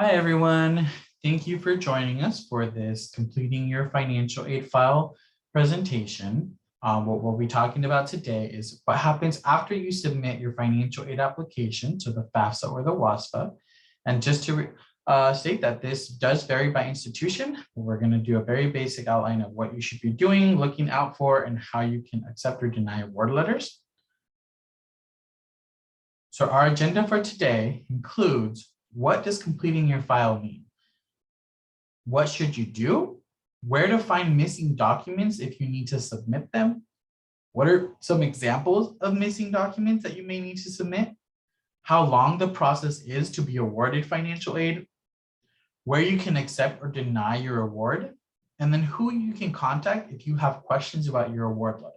Hi, everyone. Thank you for joining us for this completing your financial aid file presentation. What we'll be talking about today is what happens after you submit your financial aid application to the FAFSA or the WASFA. And just to state that this does vary by institution, we're going to do a very basic outline of what you should be doing, looking out for, and how you can accept or deny award letters. So our agenda for today includes: what does completing your file mean? What should you do? Where to find missing documents if you need to submit them? What are some examples of missing documents that you may need to submit? How long the process is to be awarded financial aid? Where you can accept or deny your award? And then who you can contact if you have questions about your award letter.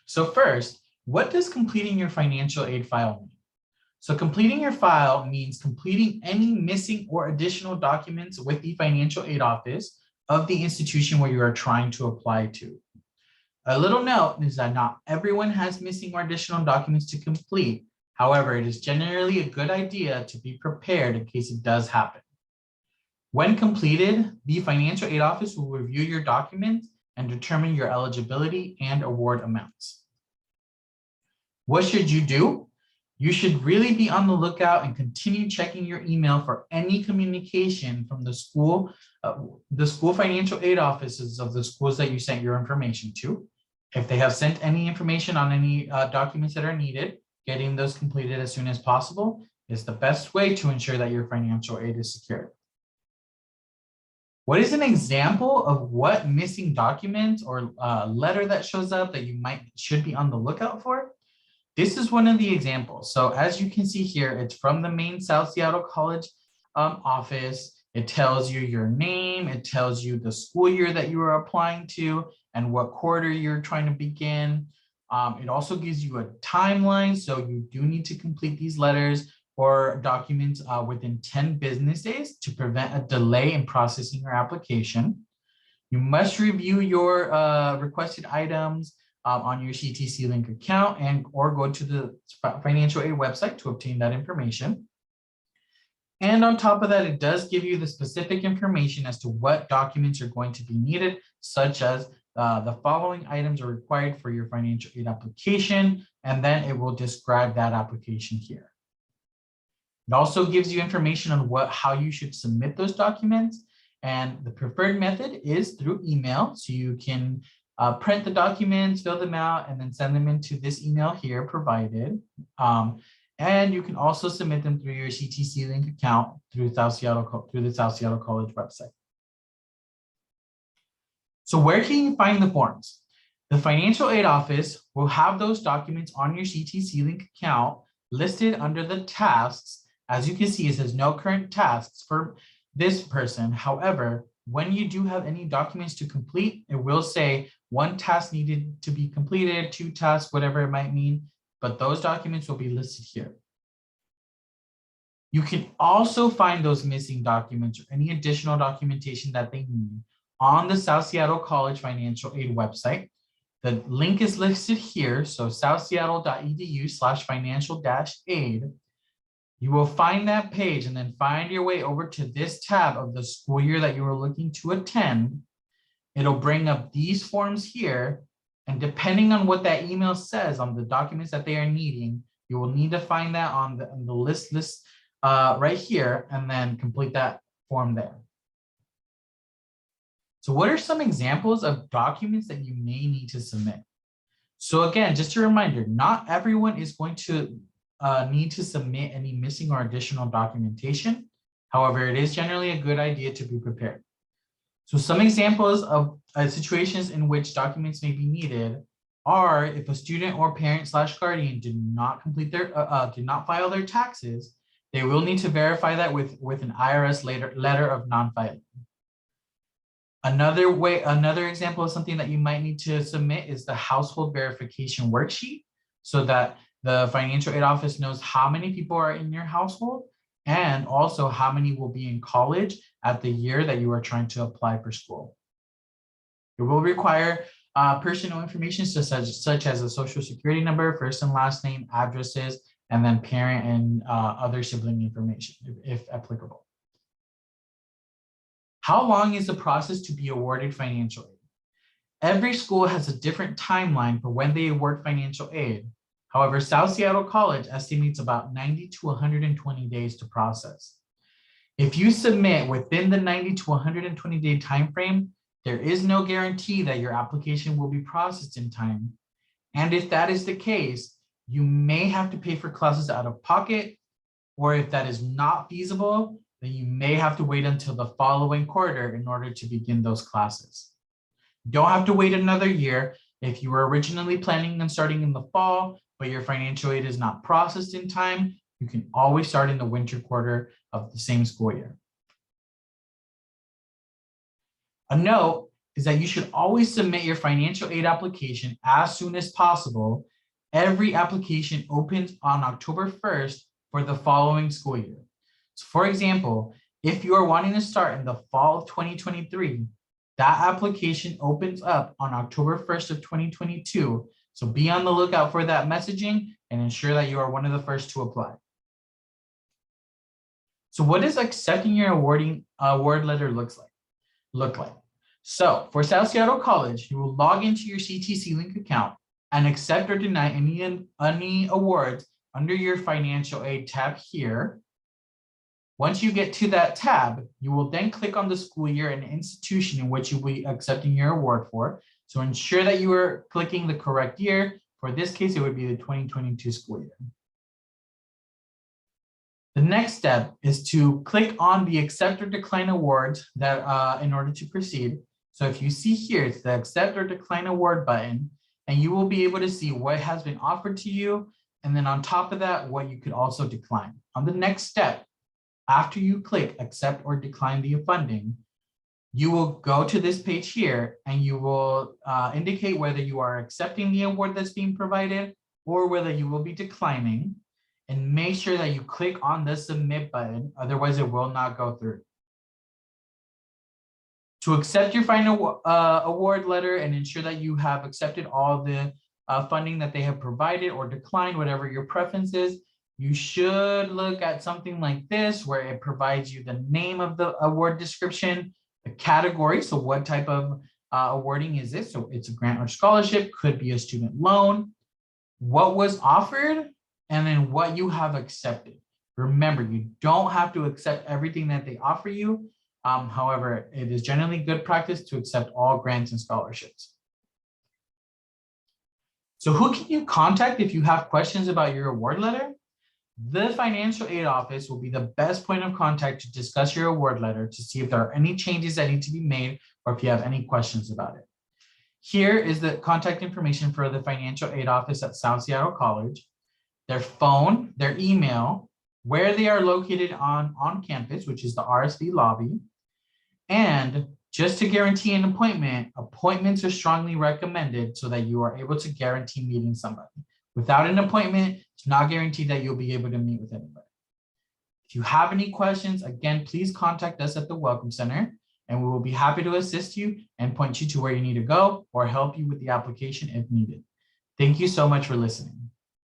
So first, what does completing your financial aid file mean? So completing your file means completing any missing or additional documents with the financial aid office of the institution where you are trying to apply to. A little note is that not everyone has missing or additional documents to complete. However, it is generally a good idea to be prepared in case it does happen. When completed, the financial aid office will review your documents and determine your eligibility and award amounts. What should you do? You should really be on the lookout and continue checking your email for any communication from the school financial aid offices of the schools that you sent your information to. If they have sent any information on any documents that are needed, getting those completed as soon as possible is the best way to ensure that your financial aid is secured. What is an example of what missing documents or letter that shows up that you should be on the lookout for? This is one of the examples. So as you can see here, it's from the main South Seattle College office. It tells you your name. It tells you the school year that you are applying to and what quarter you're trying to begin. It also gives you a timeline. So you do need to complete these letters or documents within 10 business days to prevent a delay in processing your application. You must review your requested items on your CTC Link account or go to the financial aid website to obtain that information. And on top of that, it does give you the specific information as to what documents are going to be needed, such as the following items are required for your financial aid application, and then it will describe that application here. It also gives you information on how you should submit those documents, and the preferred method is through email, so you can print the documents, fill them out, and then send them into this email here provided. And you can also submit them through your CTC Link account through the South Seattle College website. So where can you find the forms? The financial aid office will have those documents on your CTC Link account listed under the tasks. As you can see, it says no current tasks for this person. However, when you do have any documents to complete, it will say 1 task needed to be completed, 2 tasks, whatever it might mean, but those documents will be listed here. You can also find those missing documents or any additional documentation that they need on the South Seattle College Financial Aid website. The link is listed here, so southseattle.edu/financial-aid. You will find that page and then find your way over to this tab of the school year that you are looking to attend. It'll bring up these forms here, and depending on what that email says on the documents that they are needing, you will need to find that on the list right here and then complete that form there. So what are some examples of documents that you may need to submit? So again, just a reminder, not everyone is going to need to submit any missing or additional documentation. However, it is generally a good idea to be prepared. So some examples of situations in which documents may be needed are if a student or parent/guardian did not file their taxes, they will need to verify that with an IRS letter of non-filing. Another example of something that you might need to submit is the household verification worksheet, so that the financial aid office knows how many people are in your household and also how many will be in college at the year that you are trying to apply for school. It will require personal information such as a social security number, first and last name, addresses, and then parent and other sibling information if applicable. How long is the process to be awarded financial aid? Every school has a different timeline for when they award financial aid. However, South Seattle College estimates about 90 to 120 days to process. If you submit within the 90 to 120 day timeframe, there is no guarantee that your application will be processed in time. And if that is the case, you may have to pay for classes out of pocket, or if that is not feasible, then you may have to wait until the following quarter in order to begin those classes. You don't have to wait another year. If you were originally planning on starting in the fall, but your financial aid is not processed in time, you can always start in the winter quarter of the same school year. A note is that you should always submit your financial aid application as soon as possible. Every application opens on October 1st for the following school year. So for example, if you are wanting to start in the fall of 2023, that application opens up on October 1st of 2022. So be on the lookout for that messaging and ensure that you are one of the first to apply. So what does accepting your award letter look like? So for South Seattle College, you will log into your CTC Link account and accept or deny any awards under your financial aid tab here. Once you get to that tab, you will then click on the school year and institution in which you'll be accepting your award for. So ensure that you are clicking the correct year. For this case, it would be the 2022 school year. The next step is to click on the accept or decline awards that in order to proceed. So if you see here, it's the accept or decline award button, and you will be able to see what has been offered to you. And then on top of that, what you could also decline. On the next step, after you click accept or decline the funding, you will go to this page here and you will indicate whether you are accepting the award that's being provided or whether you will be declining, and make sure that you click on the submit button, otherwise it will not go through. To accept your final award letter and ensure that you have accepted all the funding that they have provided or declined, whatever your preference is, you should look at something like this where it provides you the name of the award description, the category, so what type of awarding is this? So it's a grant or scholarship, could be a student loan, what was offered, and then what you have accepted. Remember, you don't have to accept everything that they offer you. However, it is generally good practice to accept all grants and scholarships. So who can you contact if you have questions about your award letter? The financial aid office will be the best point of contact to discuss your award letter to see if there are any changes that need to be made or if you have any questions about it. Here is the contact information for the financial aid office at South Seattle College, their phone, their email, where they are located on campus, which is the RSV lobby. And just to guarantee an appointment, appointments are strongly recommended so that you are able to guarantee meeting somebody. Without an appointment, it's not guaranteed that you'll be able to meet with anybody. If you have any questions, again, please contact us at the Welcome Center, and we will be happy to assist you and point you to where you need to go or help you with the application if needed. Thank you so much for listening.